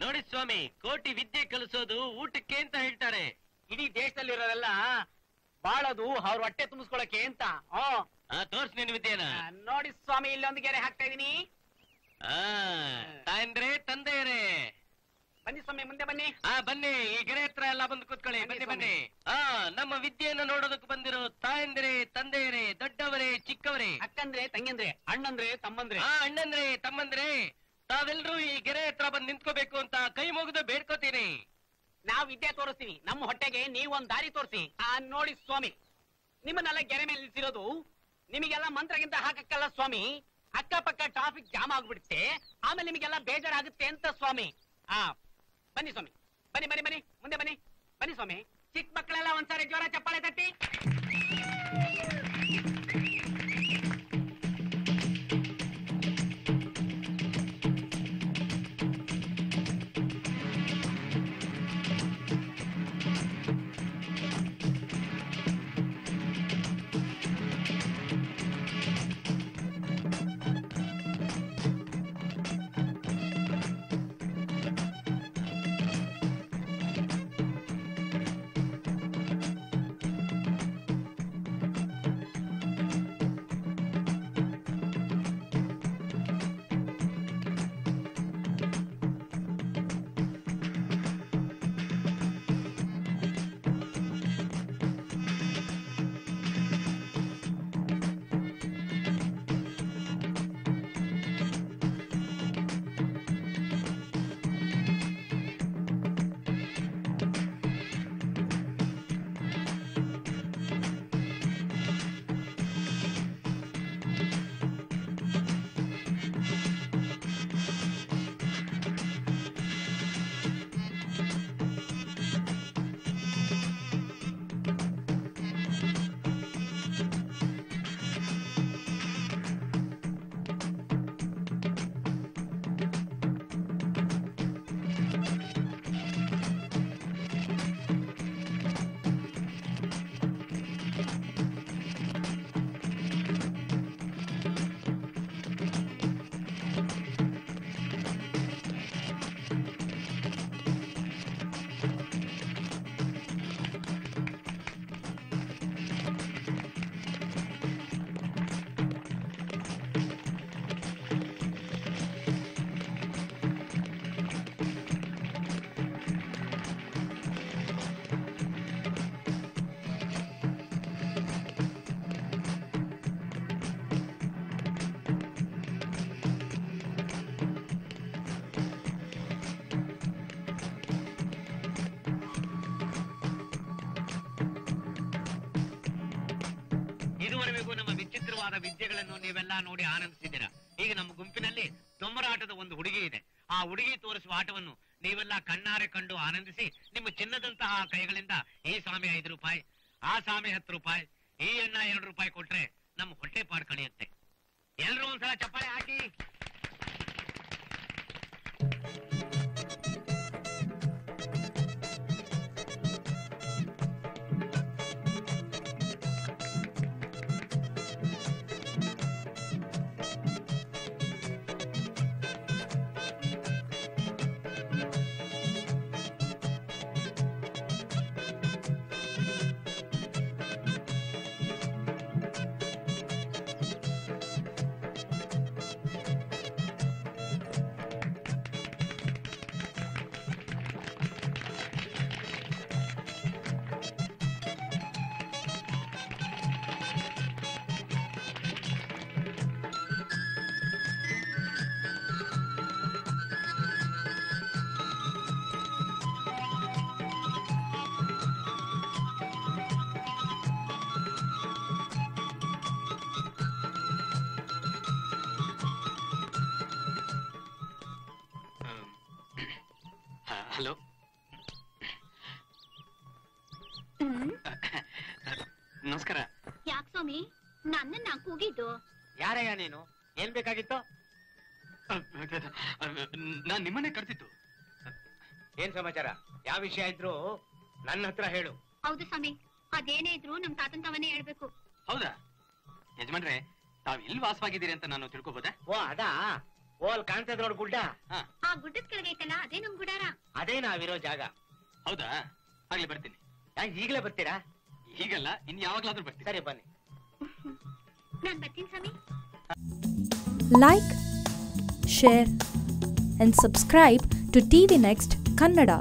ನೋಡಿ ಸ್ವಾಮಿ, ಕೋಟಿ ವಿದ್ಯೆ ಕಲಿಸೋದು ಊಟಕ್ಕೆ ಅಂತ ಹೇಳ್ತಾರೆ. ಇಡೀ ದೇಶದಲ್ಲಿರೋರೆಲ್ಲ ಬಾಳೋದು ಅವ್ರ ಹೊಟ್ಟೆ ತುಂಬಿಸ್ಕೊಳಕ್ಕೆ ಅಂತ. ತೋರ್ಸ್ ನಿನ್ ವಿದ್ಯೆನ. ನೋಡಿ ಸ್ವಾಮಿ, ಇಲ್ಲೊಂದು ಗೆರೆ ಹಾಕ್ತಾ ಇದೀನಿ. ತಾಯಂದ್ರೆ ತಂದೆಯರೇ, ಬನ್ನಿ ಸ್ವಾಮಿ, ಮುಂದೆ ಬನ್ನಿ. ಬನ್ನಿ, ಈ ಗೆರೆ ಹತ್ರ ಎಲ್ಲ ಬಂದು ಕೂತ್ಕೊಳ್ಳಿ. ಬನ್ನಿ ಬನ್ನಿ. ನಮ್ಮ ವಿದ್ಯೆಯನ್ನು ನೋಡೋದಕ್ಕೆ ಬಂದಿರೋ ತಾಯಂದ್ರೆ ತಂದೆಯರೇ, ದೊಡ್ಡವರೇ ಚಿಕ್ಕವರೇ, ಅಕ್ಕಂದ್ರೆ ತಂಗಂದ್ರೆ, ಅಣ್ಣಂದ್ರೆ ತಮ್ಮಂದ್ರೆ, ಅಣ್ಣಂದ್ರೆ ತಮ್ಮಂದ್ರೆ, ತಾವೆಲ್ಲರೂ ಈ ಗೆರೆ ಹತ್ರ ಬಂದು ನಿಂತ್ಕೋಬೇಕು ಅಂತ ಕೈ ಮುಗಿದು ಬೇಡ್ಕೋತೀನಿ. ನಾವ್ ವಿದ್ಯೆ ತೋರಿಸ್ತೀವಿ, ನಮ್ಮ ಹೊಟ್ಟೆಗೆ ನೀವೊಂದ್ ದಾರಿ ತೋರಿಸಿ. ನೋಡಿ ಸ್ವಾಮಿ, ನಿಮ್ಮನ್ನೆಲ್ಲ ಗೆರೆ ಮೇಲೆ ನಿಲ್ಸಿರೋದು ನಿಮಗೆಲ್ಲ ಮಂತ್ರಗಿಂತ ಹಾಕಕ್ಕಲ್ಲ ಸ್ವಾಮಿ. ಅಕ್ಕಪಕ್ಕ ಟ್ರಾಫಿಕ್ ಜಾಮ್ ಆಗ್ಬಿಡುತ್ತೆ, ಆಮೇಲೆ ನಿಮಗೆಲ್ಲ ಬೇಜಾರಾಗುತ್ತೆ ಅಂತ ಸ್ವಾಮಿ. ಬನ್ನಿ ಸ್ವಾಮಿ, ಬನ್ನಿ ಬನ್ನಿ ಬನ್ನಿ, ಮುಂದೆ ಬನ್ನಿ. ಬನ್ನಿ ಸ್ವಾಮಿ, ಚಿಕ್ಕ ಮಕ್ಕಳೆಲ್ಲ ಒಂದ್ಸಾರಿ ಜೋರ ಚಪ್ಪಾಳೆ ತಟ್ಟಿ. ಇದುವರೆಗೂ ನಮ್ಮ ವಿಚಿತ್ರವಾದ ವಿದ್ಯೆಗಳನ್ನು ನೀವೆಲ್ಲ ನೋಡಿ ಆನಂದಿಸಿದ್ದೀರಾ. ಈಗ ನಮ್ಮ ಗುಂಪಿನಲ್ಲಿ ದೊಂಬರಾಟದ ಒಂದು ಹುಡುಗಿ ಇದೆ. ಆ ಹುಡುಗಿ ತೋರಿಸುವ ಆಟವನ್ನು ನೀವೆಲ್ಲ ಕಣ್ಣಾರೆ ಕಂಡು ಆನಂದಿಸಿ ನಿಮ್ಮ ಚಿನ್ನದಂತಹ ಕೈಗಳಿಂದ ಈ ಸ್ವಾಮಿ 5 ರೂಪಾಯಿ, ಆ ಸ್ವಾಮಿ 10 ರೂಪಾಯಿ, ಈ ಅಣ್ಣ 2 ರೂಪಾಯಿ ಕೊಟ್ರೆ ನಮ್ಮ ಹೊಟ್ಟೆ ಪಾಡು ಕಳಿಯುತ್ತೆ. ಎಲ್ರೂ ಒಂದ್ಸಲ ಚಪ್ಪಾಳೆ ಹಾಕಿ. ಹಲೋ, ನಮಸ್ಕಾರ. ಯಾಕೆ ಸ್ವಾಮಿ ನನ್ನ ಕೂಗಿದ್ದು? ಯಾರಯ್ಯ ನೀನು? ಏನ್ ಬೇಕಾಗಿತ್ತು? ನಾನ್ ನಿಮ್ಮನ್ನೇ ಕರ್ತಿತ್ತು. ಏನ್ ಸಮಾಚಾರ? ಯಾವ ವಿಷಯ ಇದ್ರು ನನ್ನ ಹತ್ರ ಹೇಳು. ಹೌದು ಸ್ವಾಮಿ, ಅದೇನೇ ಇದ್ರು ನಮ್ ತಾತನ್ ತಾವನ್ನೇ ಹೇಳ್ಬೇಕು. ಹೌದಾ ಯಜಮಾನ್ರೆ, ತಾವ್ ಎಲ್ಲಿ ವಾಸವಾಗಿದ್ದೀರಿ ಅಂತ ನಾನು ತಿಳ್ಕೊಬೋದಾ? ಓ ಅದಾ, ಓಲ್ ಕಾಣ್ತದ ನೋಡ್ ಗುಡ್ಡ, ಆ ಗುಡ್ಡದ ಕೆಳಗೆ ಐತಲ್ಲ ಅದೇ ನಮ್ ಗುಡಾರ. ಅದೇ ನಾವಿರೋ ಜಾಗ. ಹೌದಾ? ಆಗ್ಲಿ ಬರ್ತೀನಿ. ಈಗಲೇ ಬರ್ತೀರಾ? ಈಗಲ್ಲ, ಇನ್ ಯಾವಾಗ್ಲಾದ್ರೂ ಬರ್ತೀನಿ. ಸರಿ ಬನ್ನಿ. ನಾನ್ ಬರ್ತೀನಿ ಸ್ವಾಮಿ. Like, share and subscribe to TV Next Kannada.